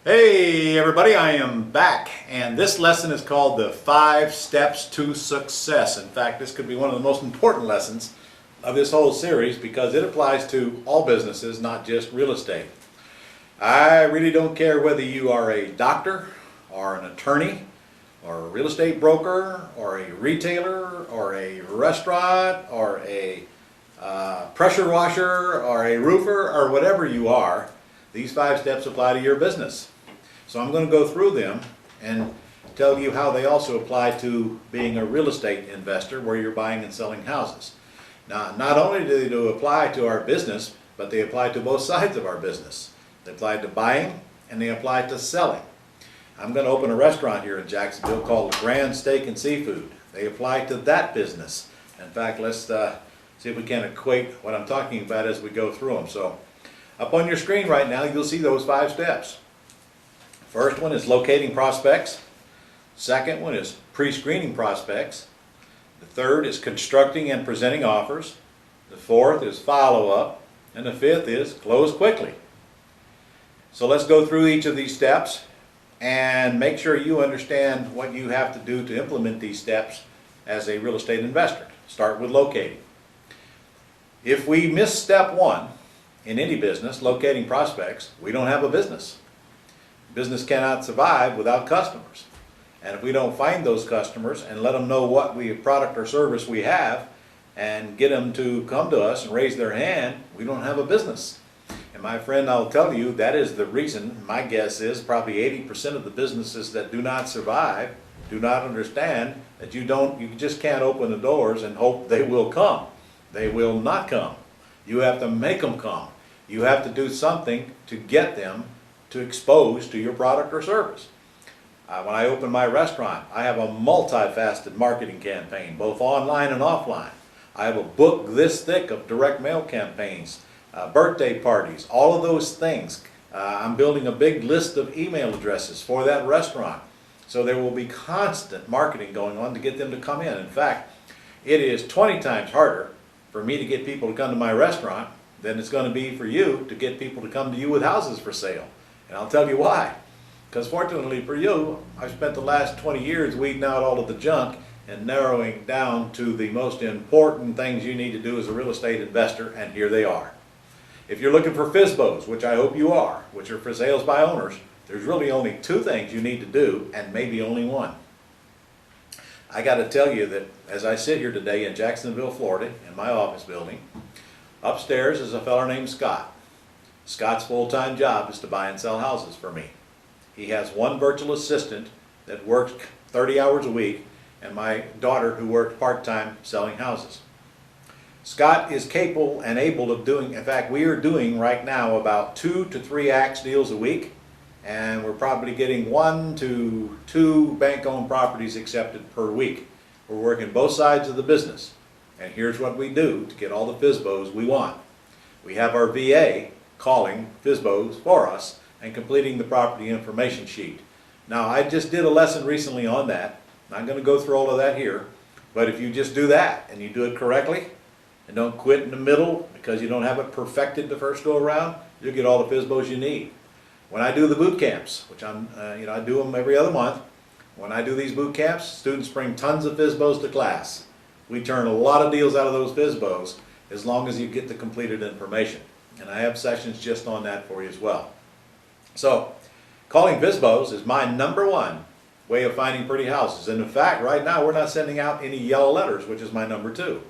Hey everybody, I am back, and this lesson is called the 5 Steps to Success. In fact, this could be one of the most important lessons of this whole series because it applies to all businesses, not just real estate. I really don't care whether you are a doctor or an attorney or a real estate broker or a retailer or a restaurant or a pressure washer or a roofer or whatever you are. These 5 steps apply to your business. So I'm going to go through them and tell you how they also apply to being a real estate investor where you're buying and selling houses. Now, not only do they apply to our business, but they apply to both sides of our business. They apply to buying and they apply to selling. I'm going to open a restaurant here in Jacksonville called LeGrand Steak and Seafood. They apply to that business. In fact, let's see if we can equate what I'm talking about as we go through them. So, up on your screen right now, you'll see those 5 steps. First one is locating prospects. Second one is pre-screening prospects. The third is constructing and presenting offers. The fourth is follow-up. And the fifth is close quickly. So let's go through each of these steps and make sure you understand what you have to do to implement these steps as a real estate investor. Start with locating. If we miss step 1 in any business, locating prospects, we don't have a business. Business cannot survive without customers. And if we don't find those customers and let them know what product or service we have and get them to come to us and raise their hand, we don't have a business. And my friend, I'll tell you, that is the reason, my guess is probably 80% of the businesses that do not survive do not understand that you just can't open the doors and hope they will come. They will not come. You have to make them come. You have to do something to get them to expose to your product or service. When I open my restaurant, I have a multifaceted marketing campaign, both online and offline. I have a book this thick of direct mail campaigns, birthday parties, all of those things. I'm building a big list of email addresses for that restaurant. So there will be constant marketing going on to get them to come in. In fact, it is 20 times harder for me to get people to come to my restaurant than it's going to be for you to get people to come to you with houses for sale. And I'll tell you why. Because fortunately for you, I've spent the last 20 years weeding out all of the junk and narrowing down to the most important things you need to do as a real estate investor, and here they are. If you're looking for FSBOs, which I hope you are, which are for sales by owners, there's really only 2 things you need to do, and maybe only one. I got to tell you that as I sit here today in Jacksonville, Florida, in my office building, upstairs is a fellow named Scott. Scott's full-time job is to buy and sell houses for me. He has one virtual assistant that works 30 hours a week and my daughter who works part-time selling houses. Scott is capable and able of doing, in fact, we are doing right now about 2 to 3 AX deals a week, and we're probably getting 1 to 2 bank-owned properties accepted per week. We're working both sides of the business. And here's what we do to get all the FSBOs we want. We have our VA calling FSBOs for us and completing the property information sheet. Now, I just did a lesson recently on that. I'm not going to go through all of that here, but if you just do that and you do it correctly and don't quit in the middle because you don't have it perfected the first go around, you'll get all the FSBOs you need. When I do the boot camps, which I do them every other month, when I do these boot camps, students bring tons of FSBOs to class. We turn a lot of deals out of those FSBOs as long as you get the completed information. And I have sessions just on that for you as well. So, calling FSBOs is my #1 way of finding pretty houses. And in fact, right now we're not sending out any yellow letters, which is my #2.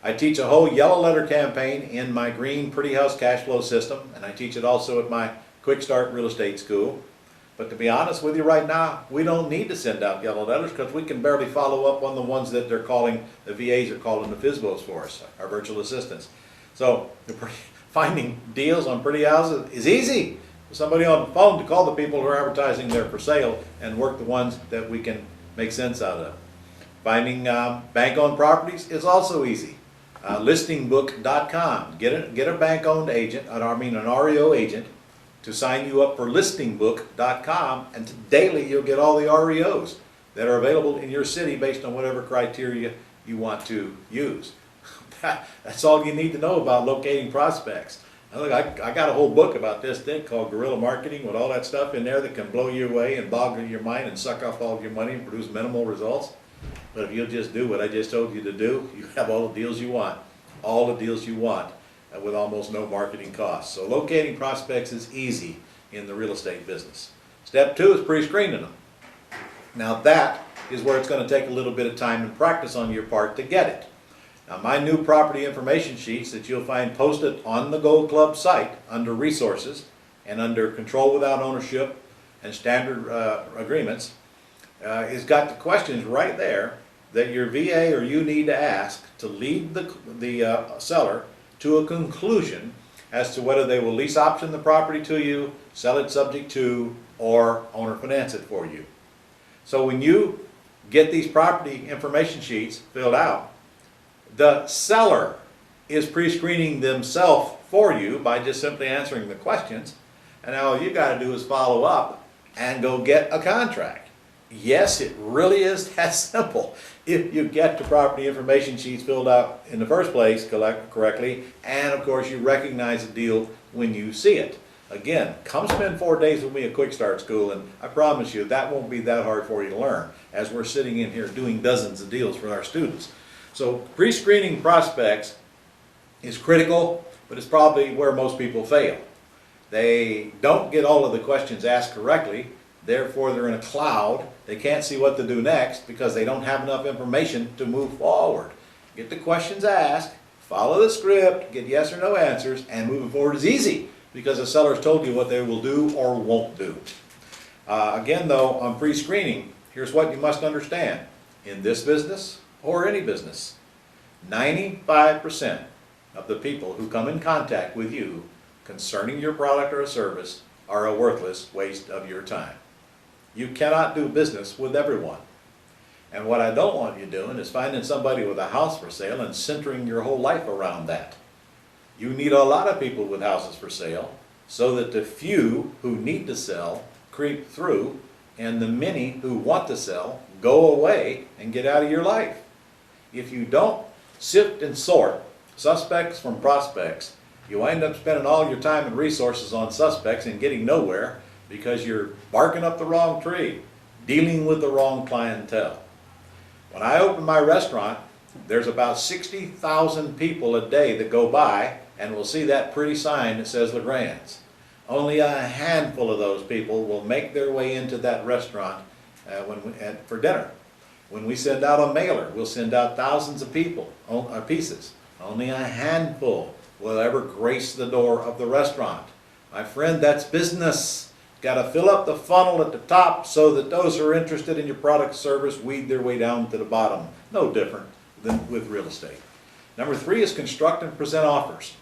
I teach a whole yellow letter campaign in my green pretty house cash flow system, and I teach it also at my Quick Start Real Estate School. But to be honest with you right now, we don't need to send out yellow letters because we can barely follow up on the ones that they're calling, the VAs are calling the FSBOs for us, our virtual assistants. So finding deals on pretty houses is easy. Somebody on the phone to call the people who are advertising there for sale and work the ones that we can make sense out of. Finding bank-owned properties is also easy. Listingbook.com. Get a bank-owned agent, an REO agent, to sign you up for listingbook.com, and daily you'll get all the REOs that are available in your city based on whatever criteria you want to use. That's all you need to know about locating prospects. And look, I got a whole book about this thing called Guerrilla Marketing with all that stuff in there that can blow you away and boggle your mind and suck off all of your money and produce minimal results. But if you'll just do what I just told you to do, you have all the deals you want. All the deals you want with almost no marketing costs. So locating prospects is easy in the real estate business. Step 2 is pre-screening them. Now that is where it's going to take a little bit of time and practice on your part to get it. Now my new property information sheets that you'll find posted on the Gold Club site under resources and under control without ownership and standard agreements has got the questions right there that your VA or you need to ask to lead the seller to a conclusion as to whether they will lease option the property to you, sell it subject to, or owner finance it for you. So when you get these property information sheets filled out, the seller is pre-screening themselves for you by just simply answering the questions, and all you got to do is follow up and go get a contract. Yes, it really is that simple if you get the property information sheets filled out in the first place correctly, and of course you recognize the deal when you see it. Again, come spend 4 days with me at Quick Start School, and I promise you that won't be that hard for you to learn as we're sitting in here doing dozens of deals for our students. So pre-screening prospects is critical, but it's probably where most people fail. They don't get all of the questions asked correctly, therefore they're in a cloud. They can't see what to do next because they don't have enough information to move forward. Get the questions asked, follow the script, get yes or no answers, and moving forward is easy because the seller's told you what they will do or won't do. Again though, on pre-screening, here's what you must understand. In this business, or any business, 95% of the people who come in contact with you concerning your product or a service are a worthless waste of your time. You cannot do business with everyone. And what I don't want you doing is finding somebody with a house for sale and centering your whole life around that. You need a lot of people with houses for sale so that the few who need to sell creep through and the many who want to sell go away and get out of your life. If you don't sift and sort suspects from prospects, you wind up spending all your time and resources on suspects and getting nowhere because you're barking up the wrong tree, dealing with the wrong clientele. When I open my restaurant, there's about 60,000 people a day that go by and will see that pretty sign that says LeGrand's. Only a handful of those people will make their way into that restaurant for dinner. When we send out a mailer, we'll send out thousands of pieces. Only a handful will ever grace the door of the restaurant. My friend, that's business. Got to fill up the funnel at the top so that those who are interested in your product or service weed their way down to the bottom. No different than with real estate. Number 3 is construct and present offers.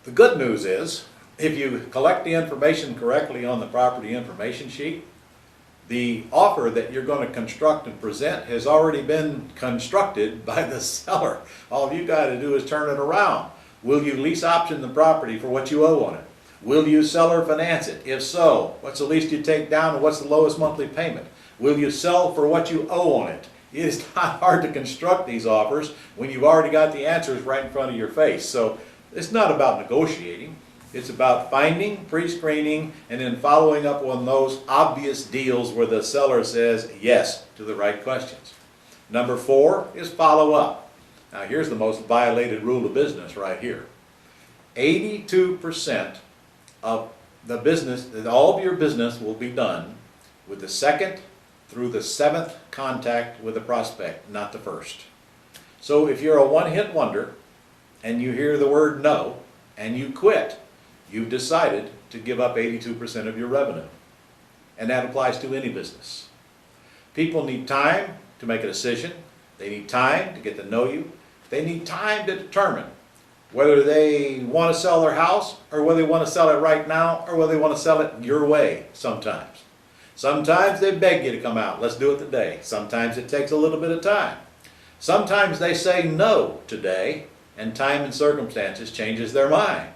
The good news is, if you collect the information correctly on the property information sheet, the offer that you're going to construct and present has already been constructed by the seller. All you got to do is turn it around. Will you lease option the property for what you owe on it? Will you sell or finance it? If so, what's the least you take down and what's the lowest monthly payment? Will you sell for what you owe on it? It is not hard to construct these offers when you've already got the answers right in front of your face. So it's not about negotiating. It's about finding, pre-screening, and then following up on those obvious deals where the seller says yes to the right questions. Number 4 is follow up. Now here's the most violated rule of business right here. 82% of the business, all of your business will be done with the 2nd through the 7th contact with a prospect, not the 1st. So if you're a one-hit wonder and you hear the word no and you quit, you've decided to give up 82% of your revenue. And that applies to any business. People need time to make a decision. They need time to get to know you. They need time to determine whether they want to sell their house or whether they want to sell it right now or whether they want to sell it your way sometimes. Sometimes they beg you to come out. Let's do it today. Sometimes it takes a little bit of time. Sometimes they say no today and time and circumstances changes their mind.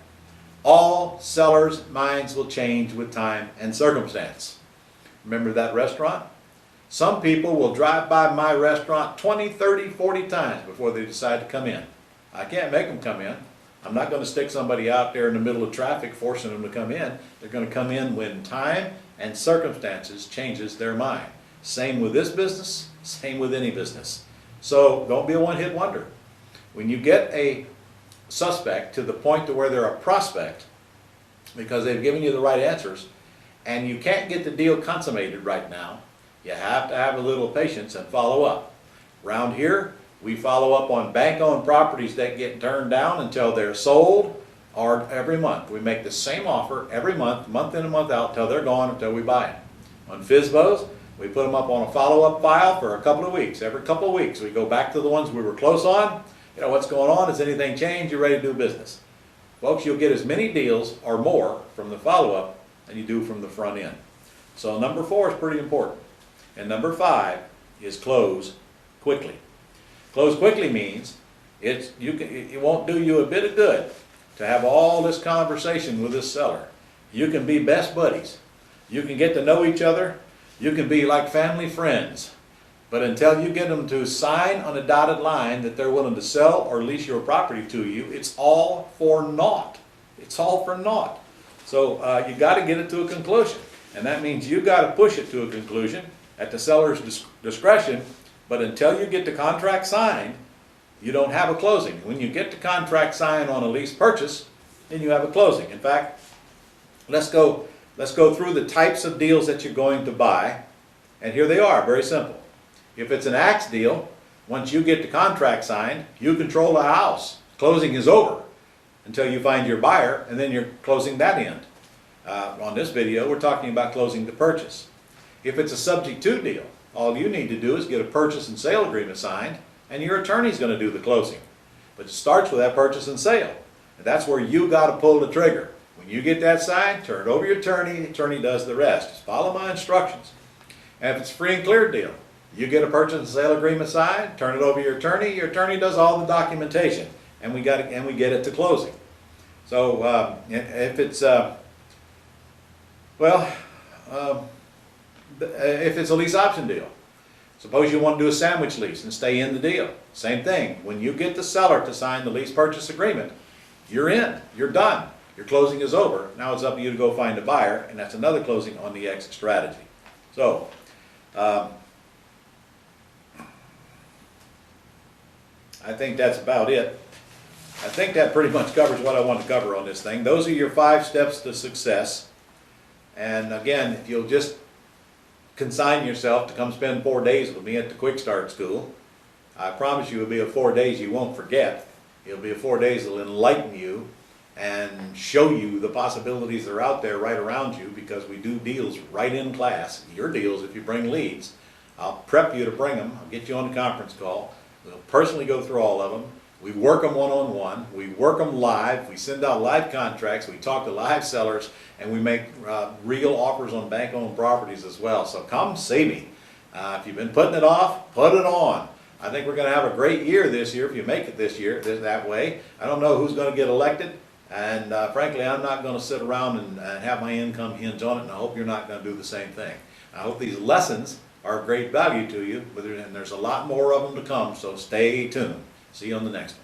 All sellers' minds will change with time and circumstance. Remember that restaurant? Some people will drive by my restaurant 20, 30, 40 times before they decide to come in. I can't make them come in. I'm not going to stick somebody out there in the middle of traffic forcing them to come in. They're going to come in when time and circumstances changes their mind. Same with this business, same with any business. So don't be a one-hit wonder. When you get a suspect to the point to where they're a prospect, because they've given you the right answers, and you can't get the deal consummated right now, you have to have a little patience and follow up. Around here, we follow up on bank-owned properties that get turned down until they're sold, or every month. We make the same offer every month, month in and month out, until they're gone, until we buy them. On FSBOs, we put them up on a follow-up file for a couple of weeks. Every couple of weeks, we go back to the ones we were close on. You know, what's going on? Has anything changed? You're ready to do business. Folks, you'll get as many deals or more from the follow-up than you do from the front end. So number 4 is pretty important. And number 5 is close quickly. Close quickly means it won't do you a bit of good to have all this conversation with this seller. You can be best buddies. You can get to know each other. You can be like family friends. But until you get them to sign on a dotted line that they're willing to sell or lease your property to you, it's all for naught. It's all for naught. So you got to get it to a conclusion. And that means you got to push it to a conclusion at the seller's discretion. But until you get the contract signed, you don't have a closing. When you get the contract signed on a lease purchase, then you have a closing. In fact, let's go through the types of deals that you're going to buy. And here they are, very simple. If it's an axe deal, once you get the contract signed, you control the house. Closing is over until you find your buyer, and then you're closing that end. On this video, we're talking about closing the purchase. If it's a subject to deal, all you need to do is get a purchase and sale agreement signed, and your attorney's going to do the closing. But it starts with that purchase and sale. And that's where you got to pull the trigger. When you get that signed, turn it over to your attorney, the attorney does the rest. Just follow my instructions. And if it's a free and clear deal, you get a purchase and sale agreement signed, turn it over to your attorney does all the documentation, and we get it to closing. So if it's if it's a lease option deal, suppose you want to do a sandwich lease and stay in the deal. Same thing. When you get the seller to sign the lease purchase agreement, you're in, you're done. Your closing is over. Now it's up to you to go find a buyer, and that's another closing on the exit strategy. So I think that's about it. I think that pretty much covers what I want to cover on this thing. Those are your 5 steps to success. And again, if you'll just consign yourself to come spend 4 days with me at the Quick Start School, I promise you it'll be a 4 days you won't forget. It'll be a 4 days that'll enlighten you and show you the possibilities that are out there right around you, because we do deals right in class. Your deals, if you bring leads, I'll prep you to bring them. I'll get you on the conference call. We'll personally go through all of them. We work them one-on-one. We work them live. We send out live contracts. We talk to live sellers, and we make real offers on bank-owned properties as well. So come see me. If you've been putting it off, put it on. I think we're going to have a great year this year if you make it this year that way. I don't know who's going to get elected, and frankly, I'm not going to sit around and have my income hinge on it, and I hope you're not going to do the same thing. I hope these lessons are of great value to you, and there's a lot more of them to come, so stay tuned. See you on the next one.